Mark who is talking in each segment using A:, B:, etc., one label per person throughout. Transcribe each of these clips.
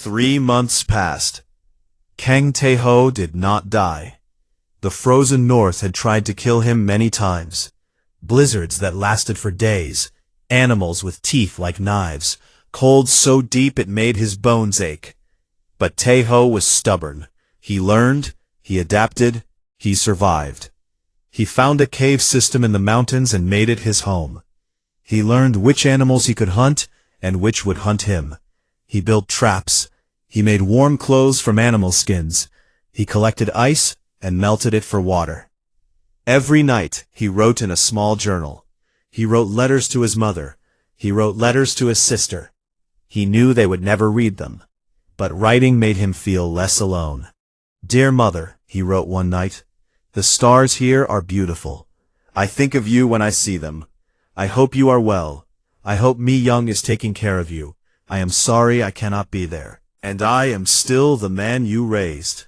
A: 3 months passed. Kang Tae-ho did not die. The frozen north had tried to kill him many times. Blizzards that lasted for days, animals with teeth like knives, cold so deep it made his bones ache. But Tae-ho was stubborn. He learned, he adapted, he survived. He found a cave system in the mountains and made it his home. He learned which animals he could hunt and which would hunt him. He built traps. He made warm clothes from animal skins. He collected ice and melted it for water. Every night he wrote in a small journal. He wrote letters to his mother. He wrote letters to his sister. He knew they would never read them, but writing made him feel less alone. "Dear Mother," he wrote one night, "the stars here are beautiful. I think of you when I see them. I hope you are well. I hope Mi Young is taking care of you. I am sorry I cannot be there. And I am still the man you raised."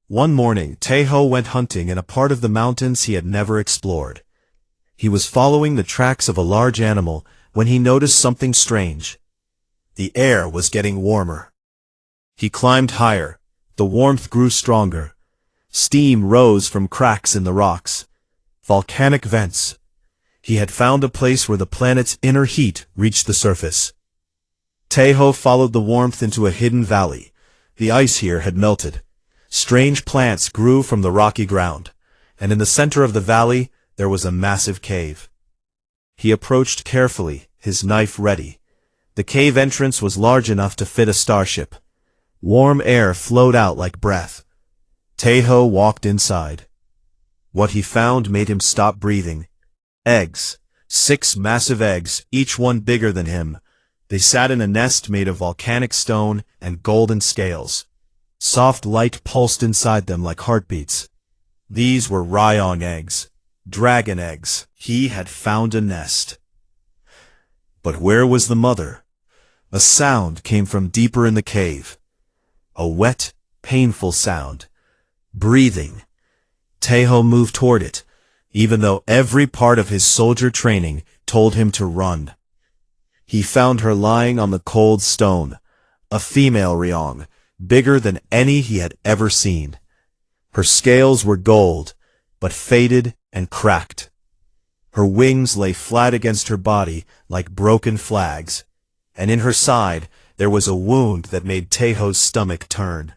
A: One morning, Tae-ho went hunting in a part of the mountains he had never explored. He was following the tracks of a large animal when he noticed something strange. The air was getting warmer. He climbed higher. The warmth grew stronger. Steam rose from cracks in the rocks. Volcanic vents. He had found a place where the planet's inner heat reached the surface. Tae-ho followed the warmth into a hidden valley. The ice here had melted. Strange plants grew from the rocky ground, and in the center of the valley there was a massive cave. He approached carefully, his knife ready. The cave entrance was large enough to fit a starship. Warm air flowed out like breath. Tae-ho walked inside. What he found made him stop breathing. Eggs. 6 massive eggs, each one bigger than him. They sat in a nest made of volcanic stone and golden scales. Soft light pulsed inside them like heartbeats. These were Ryong eggs. Dragon eggs. He had found a nest. But where was the mother? A sound came from deeper in the cave. A wet, painful sound. Breathing. Tae-ho moved toward it, even though every part of his soldier training told him to run. He found her lying on the cold stone, a female Ryong, bigger than any he had ever seen. Her scales were gold, but faded and cracked. Her wings lay flat against her body like broken flags, and in her side there was a wound that made Tae-ho's stomach turn.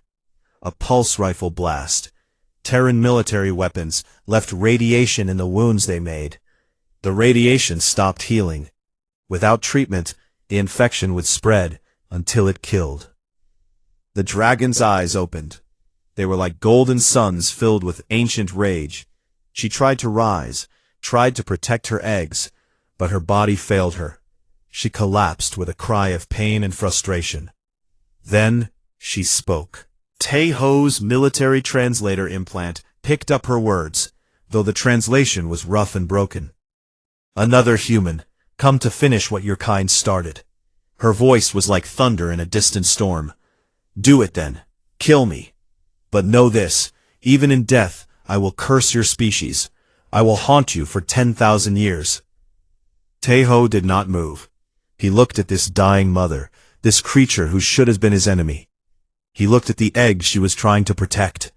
A: A pulse rifle blast. Terran military weapons left radiation in the wounds they made. The radiation stopped healing. Without treatment, the infection would spread until it killed. The dragon's eyes opened. They were like golden suns filled with ancient rage. She tried to rise, tried to protect her eggs, but her body failed her. She collapsed with a cry of pain and frustration. Then she spoke. Tae-ho's military translator implant picked up her words, though the translation was rough and broken. "Another human, come to finish what your kind started." Her voice was like thunder in a distant storm. "Do it then. Kill me. But know this, even in death, I will curse your species. I will haunt you for 10,000 years. Tae-ho did not move. He looked at this dying mother, this creature who should have been his enemy. He looked at the egg she was trying to protect.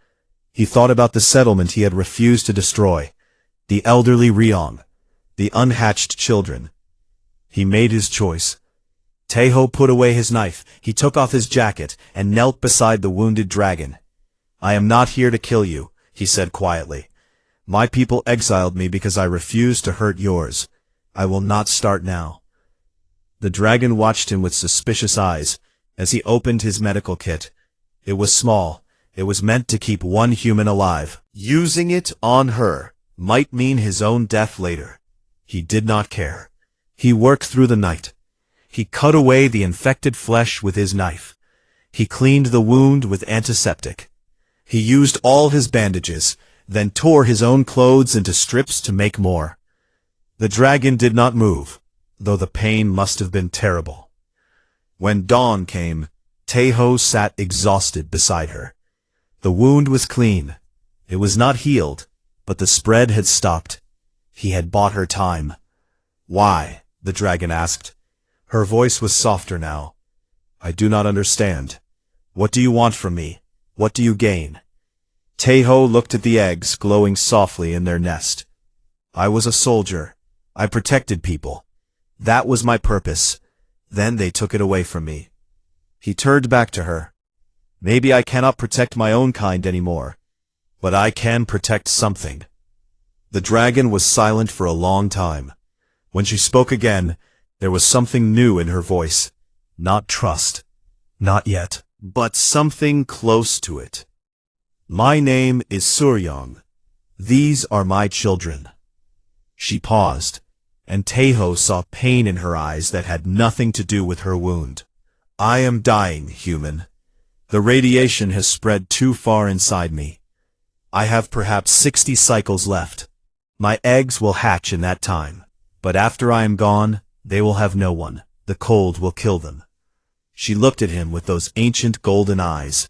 A: He thought about the settlement he had refused to destroy, the elderly Ryong, the unhatched children. He made his choice. Tae-ho put away his knife, he took off his jacket, and knelt beside the wounded dragon. "I am not here to kill you," he said quietly. "My people exiled me because I refused to hurt yours. I will not start now." The dragon watched him with suspicious eyes as he opened his medical kit. It was small. It was meant to keep one human alive. Using it on her might mean his own death later. He did not care. He worked through the night. He cut away the infected flesh with his knife. He cleaned the wound with antiseptic. He used all his bandages, then tore his own clothes into strips to make more. The dragon did not move, though the pain must have been terrible. When dawn came, Tae-ho sat exhausted beside her. The wound was clean. It was not healed, but the spread had stopped. He had bought her time. "Why?" the dragon asked. Her voice was softer now. "I do not understand. What do you want from me? What do you gain? Taeho looked at the eggs glowing softly in their nest. I was a soldier. I protected people. That was my purpose. Then they took it away from me. He turned back to her. Maybe I cannot protect my own kind anymore, but I can protect something. The dragon was silent for a long time. When she spoke again, there was something new in her voice. Not trust. Not yet. But something close to it. My name is Suryong. These are my children. She paused, and Taeho saw pain in her eyes that had nothing to do with her wound. I am dying, human. The radiation has spread too far inside me. I have perhaps 60 cycles left. My eggs will hatch in that time, but after I am gone, they will have no one. The cold will kill them. She looked at him with those ancient golden eyes.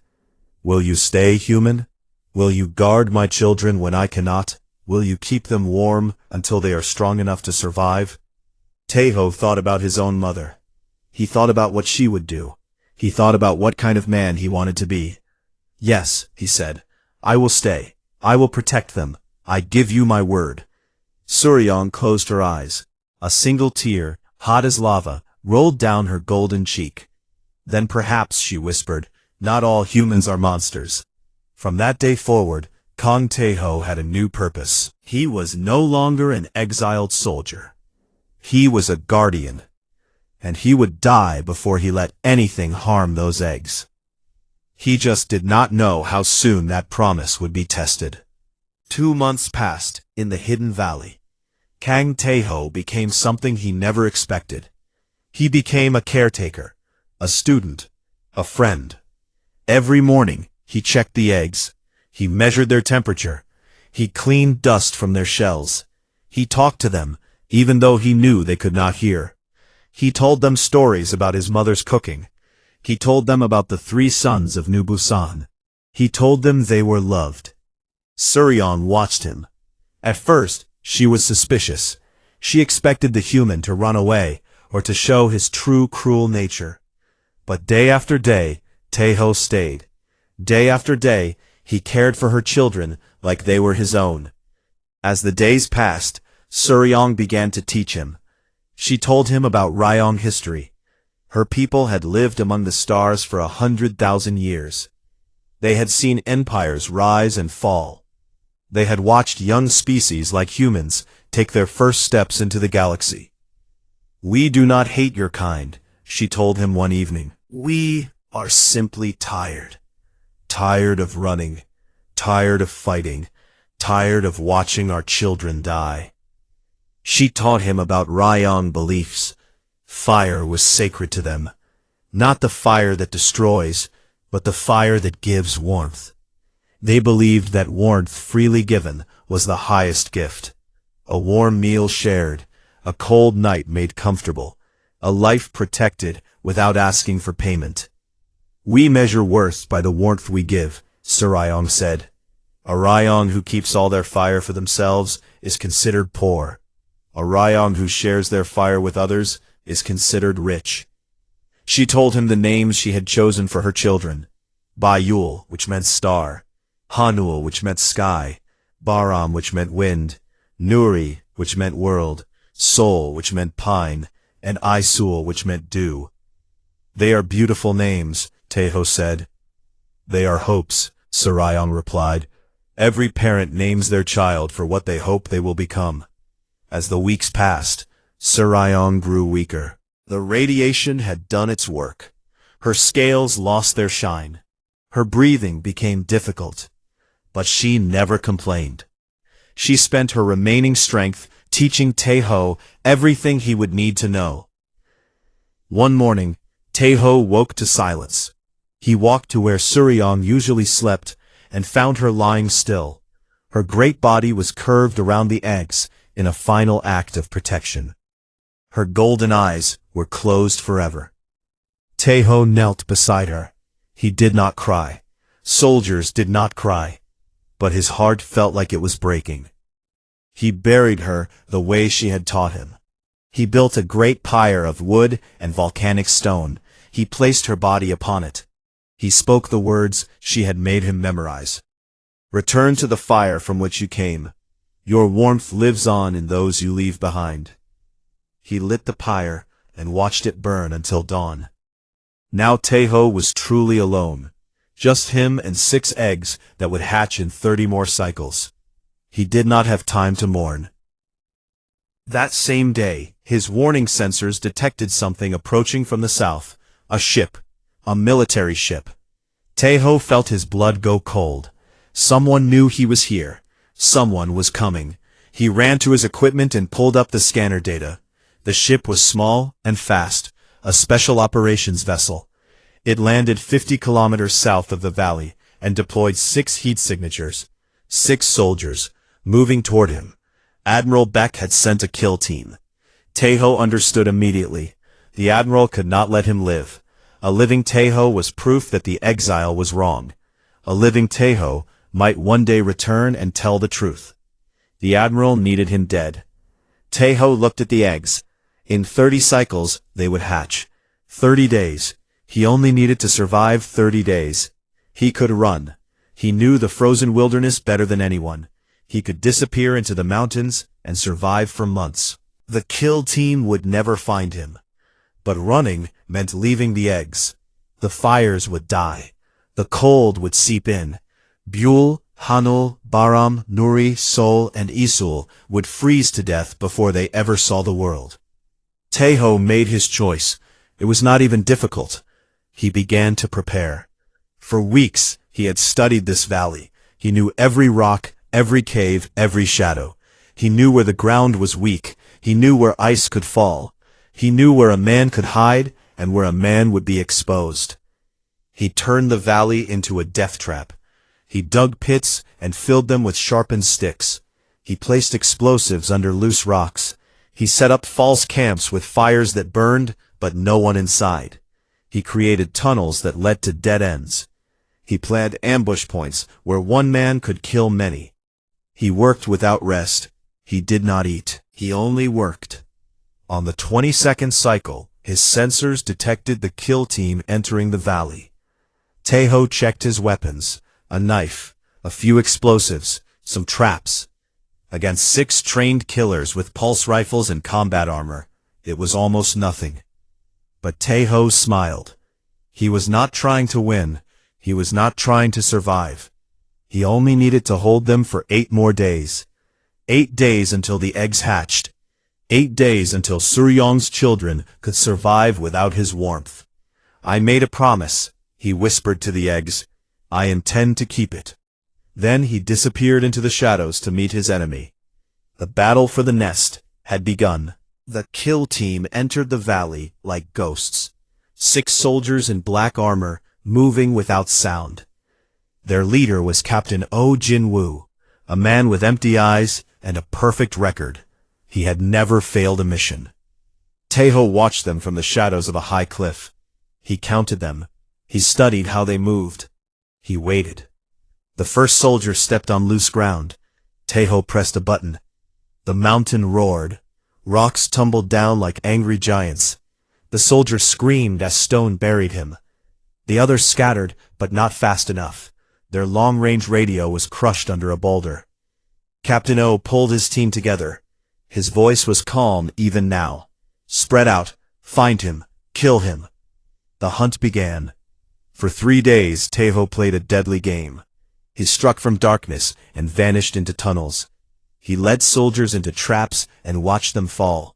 A: Will you stay, human? Will you guard my children when I cannot? Will you keep them warm until they are strong enough to survive? Taeho thought about his own mother. He thought about what she would do. He thought about what kind of man he wanted to be. Yes, he said, I will stay. I will protect them. I give you my word. Suryong closed her eyes. A single tear, hot as lava, rolled down her golden cheek. Then perhaps, she whispered, not all humans are monsters. From that day forward, Kang Taeho had a new purpose. He was no longer an exiled soldier. He was a guardian. And he would die before he let anything harm those eggs. He just did not know how soon that promise would be tested. 2 months passed in the hidden valley. Kang Taeho became something he never expected. He became a caretaker, a student, a friend. Every morning, he checked the eggs. He measured their temperature. He cleaned dust from their shells. He talked to them, even though he knew they could not hear. He told them stories about his mother's cooking. He told them about the 3 sons of New Busan. He told them they were loved. Suryong watched him. At first, she was suspicious. She expected the human to run away, or to show his true cruel nature. But day after day, Taeho stayed. Day after day, he cared for her children like they were his own. As the days passed, Suryong began to teach him. She told him about Ryong history. Her people had lived among the stars for 100,000 years. They had seen empires rise and fall. They had watched young species like humans take their first steps into the galaxy. We do not hate your kind, she told him one evening. We are simply tired. Tired of running. Tired of fighting. Tired of watching our children die. She taught him about Ryong beliefs. Fire was sacred to them. Not the fire that destroys, but the fire that gives warmth. They believed that warmth freely given was the highest gift. A warm meal shared, a cold night made comfortable, a life protected without asking for payment. We measure worth by the warmth we give, Suryong said. A Ryong who keeps all their fire for themselves is considered poor. A Ryong who shares their fire with others is considered rich. She told him the names she had chosen for her children. Bayul, which meant star. Hanul, which meant sky. Baram, which meant wind. Nuri, which meant world. Sol, which meant pine. And Isul, which meant dew. They are beautiful names, Taeho said. They are hopes, Suryong replied. Every parent names their child for what they hope they will become. As the weeks passed, Suryong grew weaker. The radiation had done its work. Her scales lost their shine. Her breathing became difficult. But she never complained. She spent her remaining strength teaching Taeho everything he would need to know. One morning, Taeho woke to silence. He walked to where Suryong usually slept and found her lying still. Her great body was curved around the eggs in a final act of protection. Her golden eyes were closed forever. Taeho knelt beside her. He did not cry. Soldiers did not cry. But his heart felt like it was breaking. He buried her the way she had taught him. He built a great pyre of wood and volcanic stone. He placed her body upon it. He spoke the words she had made him memorize. Return to the fire from which you came. Your warmth lives on in those you leave behind. He lit the pyre and watched it burn until dawn. Now Taeho was truly alone. Just him and 6 eggs that would hatch in 30 more cycles. He did not have time to mourn. That same day, his warning sensors detected something approaching from the south. A ship. A military ship. Taeho felt his blood go cold. Someone knew he was here. Someone was coming. He ran to his equipment and pulled up the scanner data. The ship was small and fast, a special operations vessel. It landed 50 kilometers south of the valley and deployed 6 heat signatures. 6 soldiers, moving toward him. Admiral Beck had sent a kill team. Taeho understood immediately. The Admiral could not let him live. A living Taeho was proof that the exile was wrong. A living Taeho might one day return and tell the truth. The Admiral needed him dead. Taeho looked at the eggs. In 30 cycles, they would hatch. 30 days. He only needed to survive 30 days. He could run. He knew the frozen wilderness better than anyone. He could disappear into the mountains and survive for months. The kill team would never find him. But running meant leaving the eggs. The fires would die. The cold would seep in. Buell, Hanul, Baram, Nuri, Sol, and Isul would freeze to death before they ever saw the world. Taeho made his choice. It was not even difficult. He began to prepare. For weeks, he had studied this valley. He knew every rock, every cave, every shadow. He knew where the ground was weak. He knew where ice could fall. He knew where a man could hide and where a man would be exposed. He turned the valley into a death trap. He dug pits and filled them with sharpened sticks. He placed explosives under loose rocks. He set up false camps with fires that burned, but no one inside. He created tunnels that led to dead ends. He planned ambush points where one man could kill many. He worked without rest. He did not eat. He only worked. On the 22nd cycle, his sensors detected the kill team entering the valley. Taeho checked his weapons. A knife, a few explosives, some traps. Against 6 trained killers with pulse rifles and combat armor, it was almost nothing. But Taeho smiled. He was not trying to win. He was not trying to survive. He only needed to hold them for 8 more days. 8 days until the eggs hatched. 8 days until Suryong's children could survive without his warmth. I made a promise, he whispered to the eggs. I intend to keep it. Then he disappeared into the shadows to meet his enemy. The battle for the nest had begun. The kill team entered the valley like ghosts. 6 soldiers in black armor, moving without sound. Their leader was Captain Oh Jin-woo, a man with empty eyes and a perfect record. He had never failed a mission. Taeho watched them from the shadows of a high cliff. He counted them. He studied how they moved. He waited. The first soldier stepped on loose ground. Taeho pressed a button. The mountain roared. Rocks tumbled down like angry giants. The soldier screamed as stone buried him. The others scattered, but not fast enough. Their long-range radio was crushed under a boulder. Captain O pulled his team together. His voice was calm even now. Spread out. Find him. Kill him. The hunt began. For 3 days, Taeho played a deadly game. He struck from darkness and vanished into tunnels. He led soldiers into traps and watched them fall.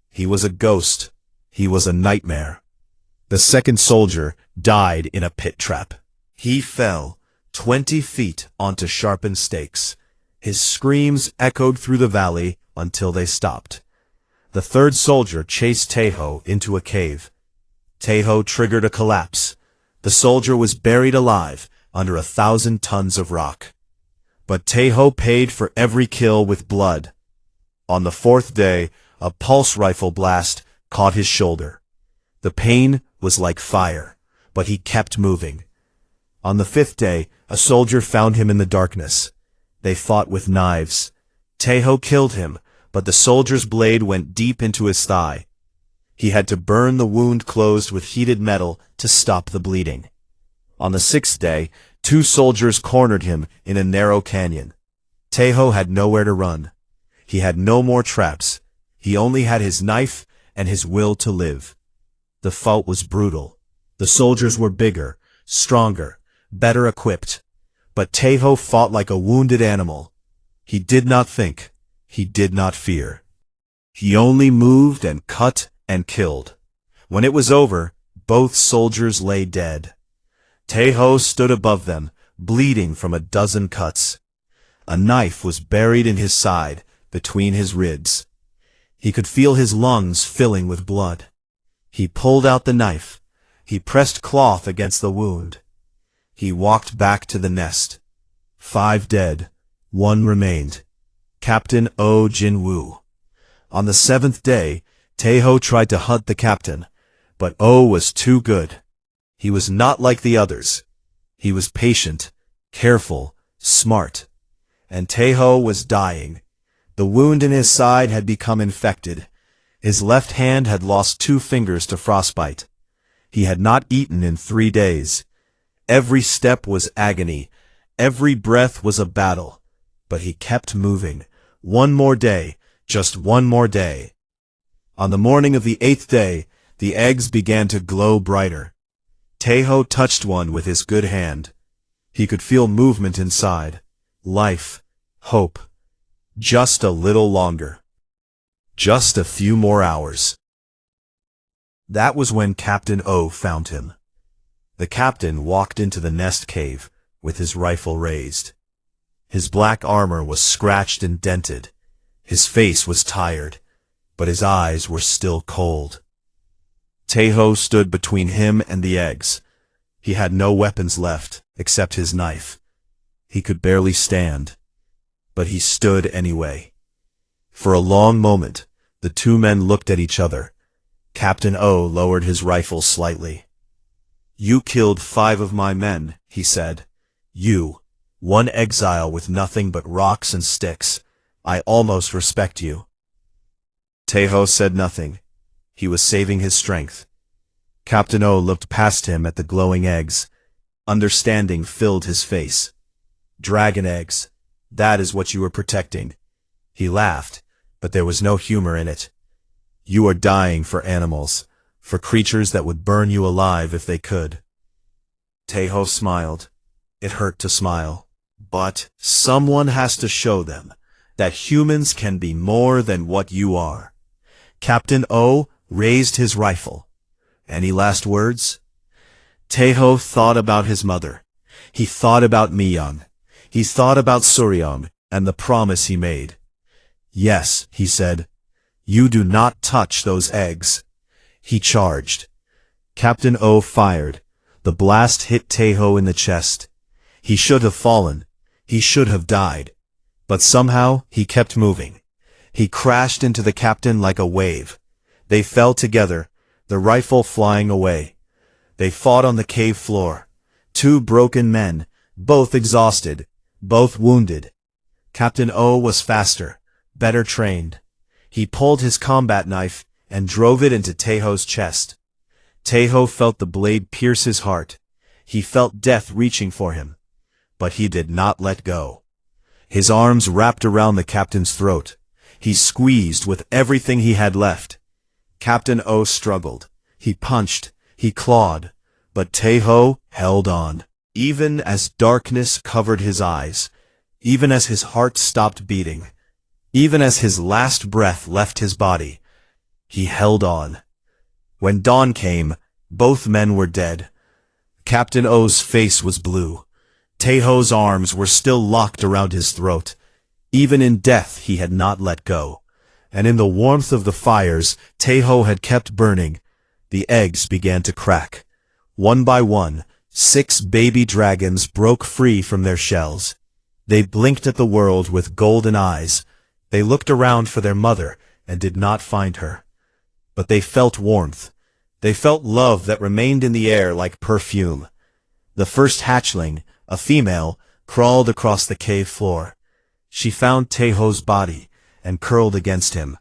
A: He was a ghost. He was a nightmare. The second soldier died in a pit trap. He fell 20 feet onto sharpened stakes. His screams echoed through the valley until they stopped. The third soldier chased Taeho into a cave. Taeho triggered a collapse. The soldier was buried alive under 1,000 tons of rock. But Taeho paid for every kill with blood. On the 4th day, a pulse rifle blast caught his shoulder. The pain was like fire, but he kept moving. On the 5th day, a soldier found him in the darkness. They fought with knives. Taeho killed him, but the soldier's blade went deep into his thigh. He had to burn the wound closed with heated metal to stop the bleeding. On the 6th day, 2 soldiers cornered him in a narrow canyon. Taeho had nowhere to run. He had no more traps. He only had his knife and his will to live. The fight was brutal. The soldiers were bigger, stronger, better equipped. But Taeho fought like a wounded animal. He did not think. He did not fear. He only moved and cut and killed. When it was over, both soldiers lay dead. Taeho stood above them, bleeding from a dozen cuts. A knife was buried in his side, between his ribs. He could feel his lungs filling with blood. He pulled out the knife. He pressed cloth against the wound. He walked back to the nest. 5 dead. 1 remained. Captain Oh Jin-woo. On the 7th day, Taeho tried to hunt the captain, but Oh was too good. He was not like the others. He was patient, careful, smart. And Taeho was dying. The wound in his side had become infected. His left hand had lost 2 fingers to frostbite. He had not eaten in 3 days. Every step was agony. Every breath was a battle. But he kept moving. 1 more day, just 1 more day. On the morning of the 8th day, the eggs began to glow brighter. Taeho touched one with his good hand. He could feel movement inside. Life. Hope. Just a little longer. Just a few more hours. That was when Captain O found him. The captain walked into the nest cave with his rifle raised. His black armor was scratched and dented. His face was tired, but his eyes were still cold. Taeho stood between him and the eggs. He had no weapons left, except his knife. He could barely stand, but he stood anyway. For a long moment, the 2 men looked at each other. Captain O lowered his rifle slightly. "You killed 5 of my men," he said. "You, 1 exile with nothing but rocks and sticks. I almost respect you." Taeho said nothing. He was saving his strength. Captain O looked past him at the glowing eggs. Understanding filled his face. "Dragon eggs. That is what you were protecting." He laughed, but there was no humor in it. "You are dying for animals, for creatures that would burn you alive if they could." Taeho smiled. It hurt to smile. But someone has to show them that humans can be more than what you are. Captain O raised his rifle. Any last words? Taeho thought about his mother. He thought about Miyang. He thought about Suryong and the promise he made. "Yes," he said. "You do not touch those eggs." He charged. Captain O fired. The blast hit Taeho in the chest. He should have fallen. He should have died. But somehow he kept moving. He crashed into the captain like a wave. They fell together, the rifle flying away. They fought on the cave floor. 2 broken men, both exhausted, both wounded. Captain O was faster, better trained. He pulled his combat knife and drove it into Taeho's chest. Taeho felt the blade pierce his heart. He felt death reaching for him. But he did not let go. His arms wrapped around the captain's throat. He squeezed with everything he had left. Captain O struggled. He punched. He clawed. But Taeho held on. Even as darkness covered his eyes. Even as his heart stopped beating. Even as his last breath left his body. He held on. When dawn came, both men were dead. Captain O's face was blue. Taeho's arms were still locked around his throat. Even in death he had not let go. And in the warmth of the fires Taeho had kept burning, the eggs began to crack. One by one, 6 baby dragons broke free from their shells. They blinked at the world with golden eyes. They looked around for their mother and did not find her. But they felt warmth. They felt love that remained in the air like perfume. The first hatchling, a female, crawled across the cave floor. She found Taeho's body and curled against him.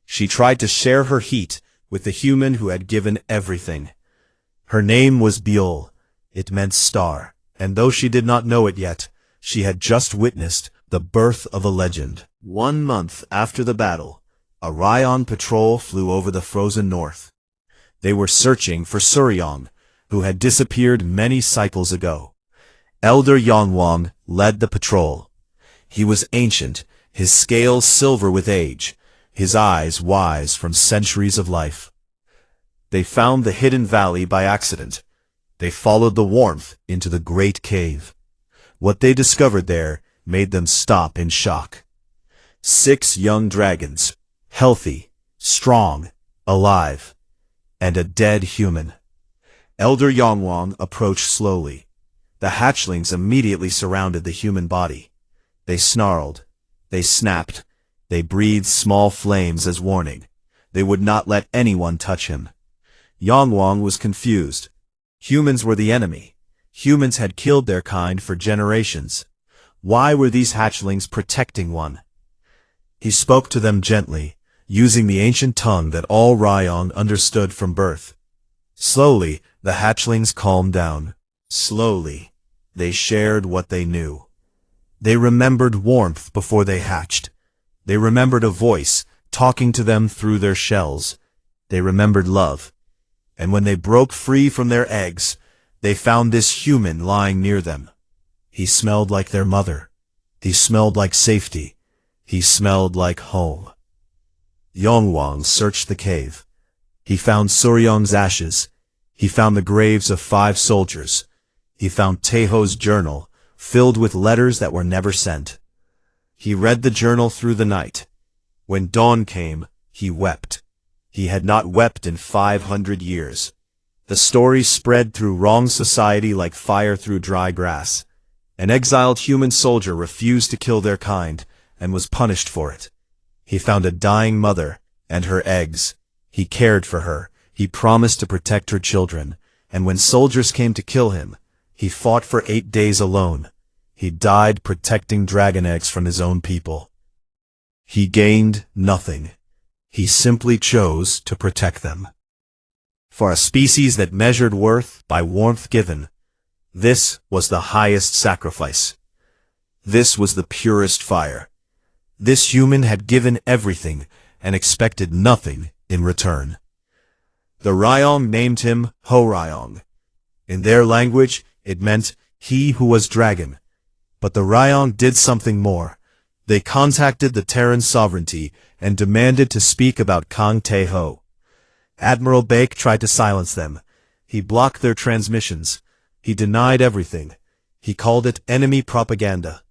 A: She tried to share her heat with the human who had given everything. Her name was Biol, It meant star, and though she did not know it yet, she had just witnessed the birth of a legend. 1 month after the battle, a Ryan patrol flew over the frozen north. They were searching for Suryong, who had disappeared many cycles ago. Elder Yongwang led the patrol. He was ancient, his scales silver with age, his eyes wise from centuries of life. They found the hidden valley by accident. They followed the warmth into the great cave. What they discovered there made them stop in shock. 6 young dragons, healthy, strong, alive, and a dead human. Elder Yongwang approached slowly. The hatchlings immediately surrounded the human body. They snarled. They snapped. They breathed small flames as warning. They would not let anyone touch him. Yongwang was confused. Humans were the enemy. Humans had killed their kind for generations. Why were these hatchlings protecting one? He spoke to them gently, using the ancient tongue that all Ryong understood from birth. Slowly, the hatchlings calmed down. Slowly, they shared what they knew. They remembered warmth before they hatched. They remembered a voice talking to them through their shells. They remembered love. And when they broke free from their eggs, they found this human lying near them. He smelled like their mother. He smelled like safety. He smelled like home. Yongwang searched the cave. He found Suryong's ashes. He found the graves of 5 soldiers. He found Taeho's journal, filled with letters that were never sent. He read the journal through the night. When dawn came, he wept. He had not wept in 500 years. The story spread through Wrong society like fire through dry grass. An exiled human soldier refused to kill their kind, and was punished for it. He found a dying mother, and her eggs. He cared for her. He promised to protect her children, and when soldiers came to kill him, he fought for 8 days alone. He died protecting dragon eggs from his own people. He gained nothing. He simply chose to protect them. For a species that measured worth by warmth given, this was the highest sacrifice. This was the purest fire. This human had given everything and expected nothing in return. The Ryong named him Ho-Ryong. In their language, it meant he who was dragon. But the Ryong did something more. They contacted the Terran sovereignty and demanded to speak about Kang Tae-ho. Admiral Baek tried to silence them. He blocked their transmissions. He denied everything. He called it enemy propaganda.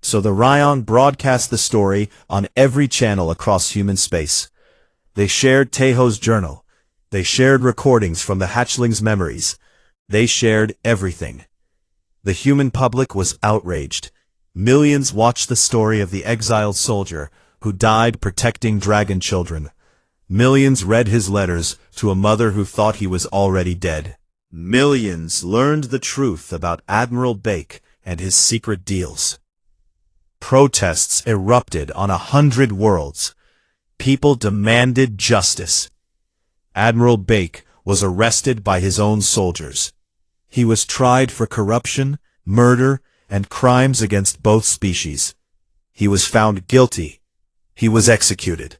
A: So the Ryong broadcast the story on every channel across human space. They shared Taeho's journal. They shared recordings from the hatchlings' memories. They shared everything. The human public was outraged. Millions watched the story of the exiled soldier who died protecting dragon children. Millions read his letters to a mother who thought he was already dead. Millions learned the truth about Admiral Baek and his secret deals. Protests erupted on 100 worlds. People demanded justice. Admiral Baek was arrested by his own soldiers. He was tried for corruption, murder, and crimes against both species. He was found guilty. He was executed.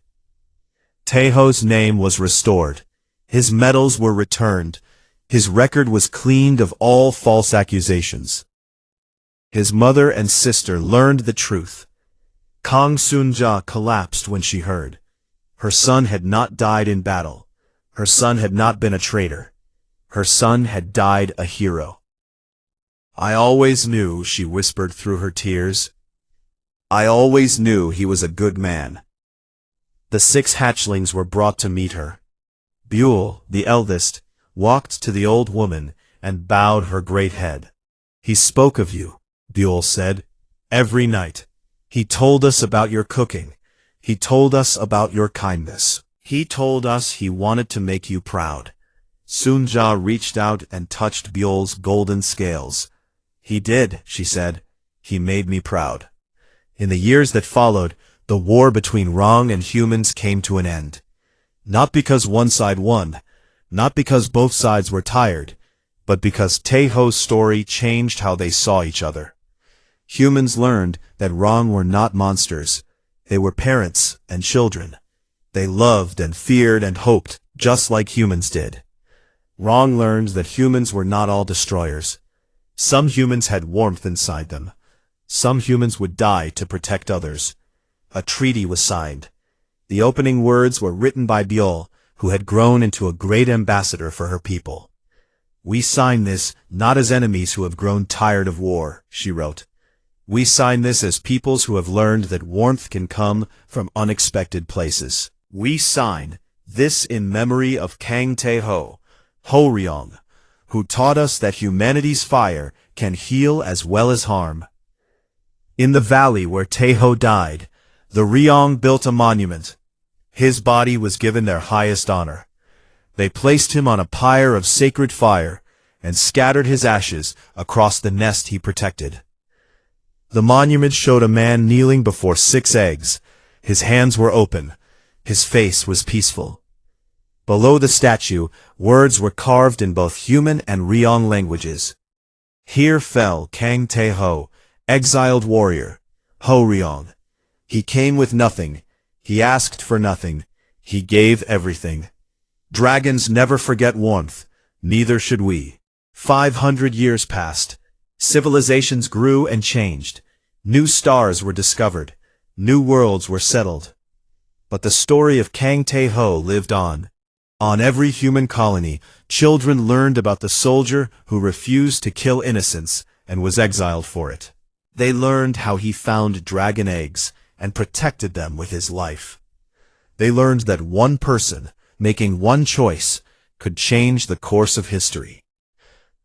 A: Taeho's name was restored. His medals were returned. His record was cleaned of all false accusations. His mother and sister learned the truth. Kang Soon-ja collapsed when she heard. Her son had not died in battle. Her son had not been a traitor. Her son had died a hero. I always knew, she whispered through her tears. I always knew he was a good man. The 6 hatchlings were brought to meet her. Buell, the eldest, walked to the old woman and bowed her great head. He spoke of you, Buell said, every night. He told us about your cooking. He told us about your kindness. He told us he wanted to make you proud. Soon-ja reached out and touched Buell's golden scales. He did, she said. He made me proud. In the years that followed, the war between Wrong and humans came to an end. Not because one side won, not because both sides were tired, but because Taeho's story changed how they saw each other. Humans learned that wrong were not monsters. They were parents and children. They loved and feared and hoped, just like humans did. Wrong learned that humans were not all destroyers. Some humans had warmth inside them. Some humans would die to protect others. A treaty was signed. The opening words were written by Biol, who had grown into a great ambassador for her people. "We sign this not as enemies who have grown tired of war," she wrote. "We sign this as peoples who have learned that warmth can come from unexpected places. We sign this in memory of Kang Taeho, Ho-ryong, who taught us that humanity's fire can heal as well as harm." In the valley where Taeho died, the Ryong built a monument. His body was given their highest honor. They placed him on a pyre of sacred fire and scattered his ashes across the nest he protected. The monument showed a man kneeling before 6 eggs. His hands were open. His face was peaceful. Below the statue, words were carved in both human and Ryong languages. "Here fell Kang Taeho, exiled warrior, Ho-ryong. He came with nothing. He asked for nothing. He gave everything. Dragons never forget warmth. Neither should we." 500 years passed. Civilizations grew and changed. New stars were discovered. New worlds were settled. But the story of Kang Taeho lived on. On every human colony, children learned about the soldier who refused to kill innocents and was exiled for it. They learned how he found dragon eggs and protected them with his life. They learned that one person, making one choice, could change the course of history.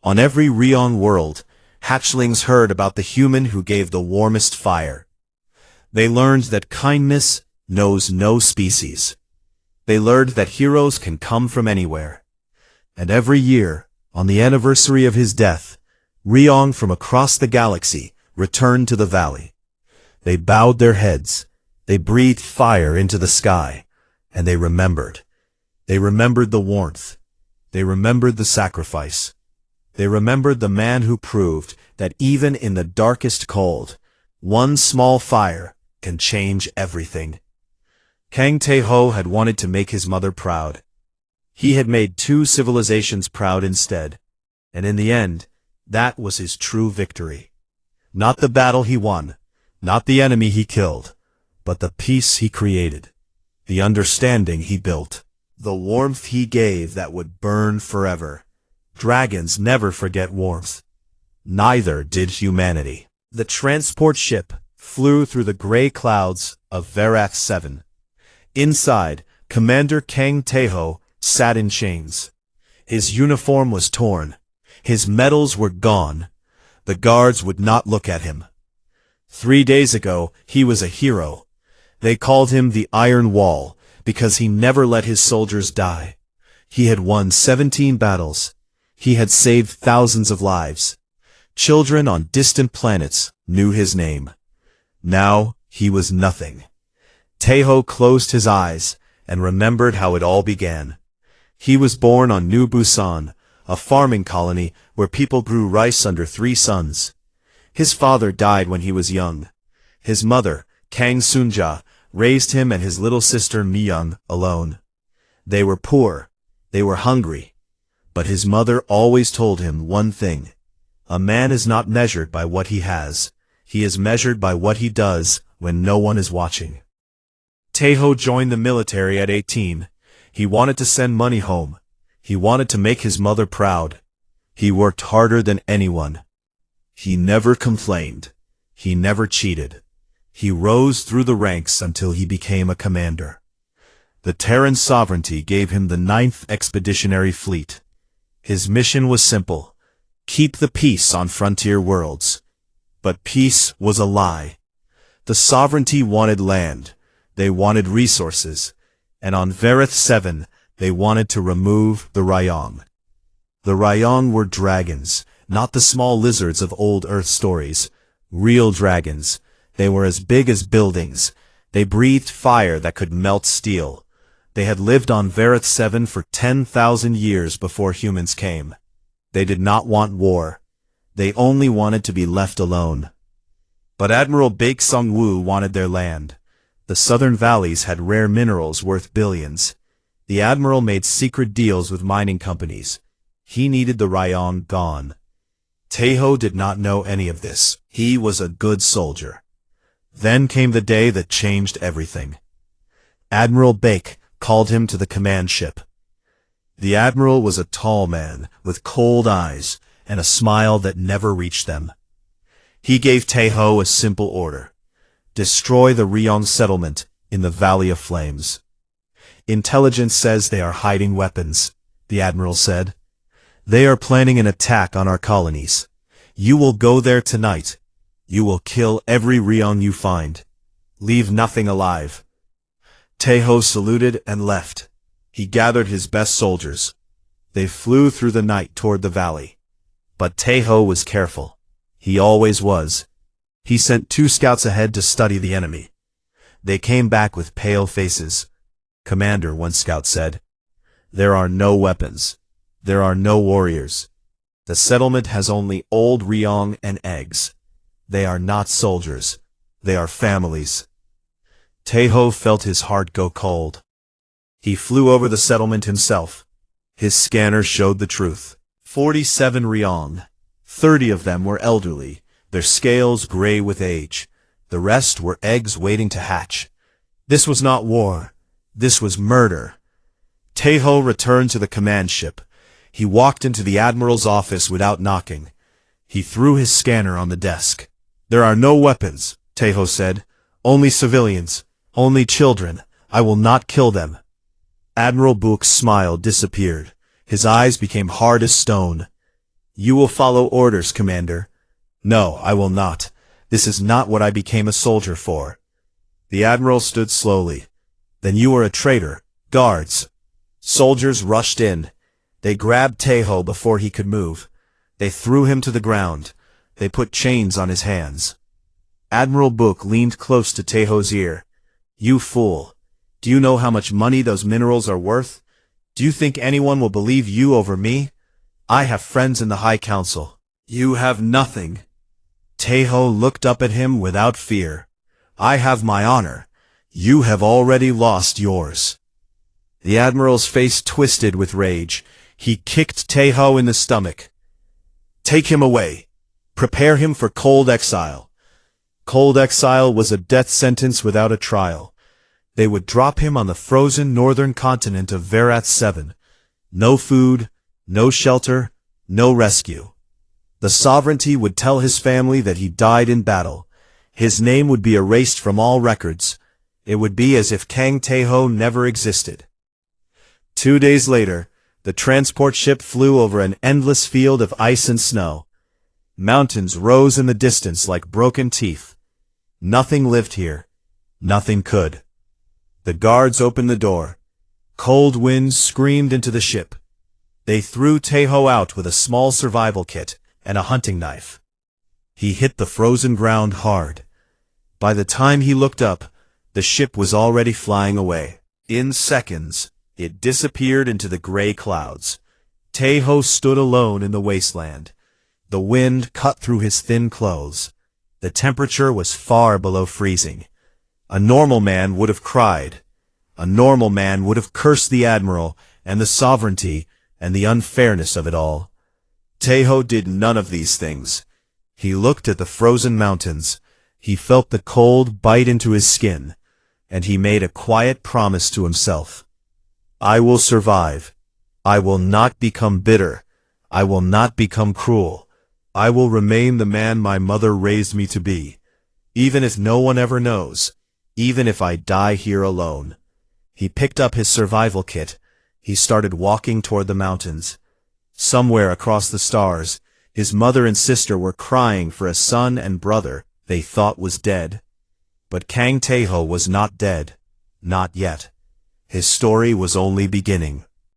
A: On every Ryong world, hatchlings heard about the human who gave the warmest fire. They learned that kindness knows no species. They learned that heroes can come from anywhere. And every year, on the anniversary of his death, Ryong from across the galaxy returned to the valley. They bowed their heads, they breathed fire into the sky, and they remembered. They remembered the warmth. They remembered the sacrifice. They remembered the man who proved that even in the darkest cold, one small fire can change everything. Kang Taeho had wanted to make his mother proud. He had made 2 civilizations proud instead, and in the end, that was his true victory. Not the battle he won, not the enemy he killed, but the peace he created, the understanding he built, the warmth he gave that would burn forever. Dragons never forget warmth. Neither did humanity. The transport ship flew through the gray clouds of Verath 7. Inside, Commander Kang Taeho sat in chains. His uniform was torn. His medals were gone. The guards would not look at him. 3 days ago, he was a hero. They called him the Iron Wall because he never let his soldiers die. He had won 17 battles. He had saved thousands of lives. Children on distant planets knew his name. Now he was nothing. Taeho closed his eyes and remembered how it all began. He was born on New Busan, a farming colony where people grew rice under 3 suns. His father died when he was young. His mother, Kang Sunja, raised him and his little sister Miyang alone. They were poor. They were hungry. But his mother always told him one thing. A man is not measured by what he has. He is measured by what he does when no one is watching. Taeho joined the military at 18. He wanted to send money home. He wanted to make his mother proud. He worked harder than anyone. He never complained. He never cheated. He rose through the ranks until he became a commander. The Terran sovereignty gave him the 9th Expeditionary Fleet. His mission was simple: keep the peace on frontier worlds. But peace was a lie. The sovereignty wanted land. They wanted resources. And on Verath 7, they wanted to remove the Ryong. The Ryong were dragons, not the small lizards of old Earth stories. Real dragons. They were as big as buildings. They breathed fire that could melt steel. They had lived on Verath 7 for 10,000 years before humans came. They did not want war. They only wanted to be left alone. But Admiral Baek Sung-woo wanted their land. The southern valleys had rare minerals worth billions. The admiral made secret deals with mining companies. He needed the Ryong gone. Taeho did not know any of this. He was a good soldier. Then came the day that changed everything. Admiral Baek called him to the command ship. The admiral was a tall man with cold eyes and a smile that never reached them. He gave Taeho a simple order: destroy the Ryong settlement in the Valley of Flames. Intelligence says they are hiding weapons, the admiral said. They are planning an attack on our colonies. You will go there tonight. You will kill every Ryong you find. Leave nothing alive. Taeho saluted and left. He gathered his best soldiers. They flew through the night toward the valley. But Taeho was careful. He always was. He sent 2 scouts ahead to study the enemy. They came back with pale faces. Commander, one scout said, there are no weapons. There are no warriors. The settlement has only old Ryong and eggs. They are not soldiers. They are families. Taeho felt his heart go cold. He flew over the settlement himself. His scanner showed the truth. 47 Ryong. 30 of them were elderly, their scales gray with age. The rest were eggs waiting to hatch. This was not war. This was murder. Taeho returned to the command ship. He walked into the admiral's office without knocking. He threw his scanner on the desk. There are no weapons, Taeho said. Only civilians. Only children. I will not kill them. Admiral Baek's smile disappeared. His eyes became hard as stone. You will follow orders, Commander. No, I will not. This is not what I became a soldier for. The admiral stood slowly. Then you are a traitor. Guards. Soldiers rushed in. They grabbed Taeho before he could move. They threw him to the ground. They put chains on his hands. Admiral Baek leaned close to Taeho's ear. You fool. Do you know how much money those minerals are worth? Do you think anyone will believe you over me? I have friends in the High Council. You have nothing. Taeho looked up at him without fear. I have my honor. You have already lost yours. The admiral's face twisted with rage. He kicked Taeho in the stomach. Take him away. Prepare him for cold exile. Cold exile was a death sentence without a trial. They would drop him on the frozen northern continent of Verath 7. No food, no shelter, no rescue. The sovereignty would tell his family that he died in battle. His name would be erased from all records. It would be as if Kang Taeho never existed. 2 days later, the transport ship flew over an endless field of ice and snow. Mountains rose in the distance like broken teeth. Nothing lived here. Nothing could. The guards opened the door. Cold winds screamed into the ship. They threw Taeho out with a small survival kit and a hunting knife. He hit the frozen ground hard. By the time he looked up, the ship was already flying away. In seconds, it disappeared into the gray clouds. Taeho stood alone in the wasteland. The wind cut through his thin clothes. The temperature was far below freezing. A normal man would have cried. A normal man would have cursed the admiral and the sovereignty and the unfairness of it all. Taeho did none of these things. He looked at the frozen mountains. He felt the cold bite into his skin, and he made a quiet promise to himself. I will survive. I will not become bitter. I will not become cruel. I will remain the man my mother raised me to be, even if no one ever knows, even if I die here alone. He picked up his survival kit. He started walking toward the mountains. Somewhere across the stars, his mother and sister were crying for a son and brother they thought was dead. But Kang Taeho was not dead. Not yet. His story was only beginning.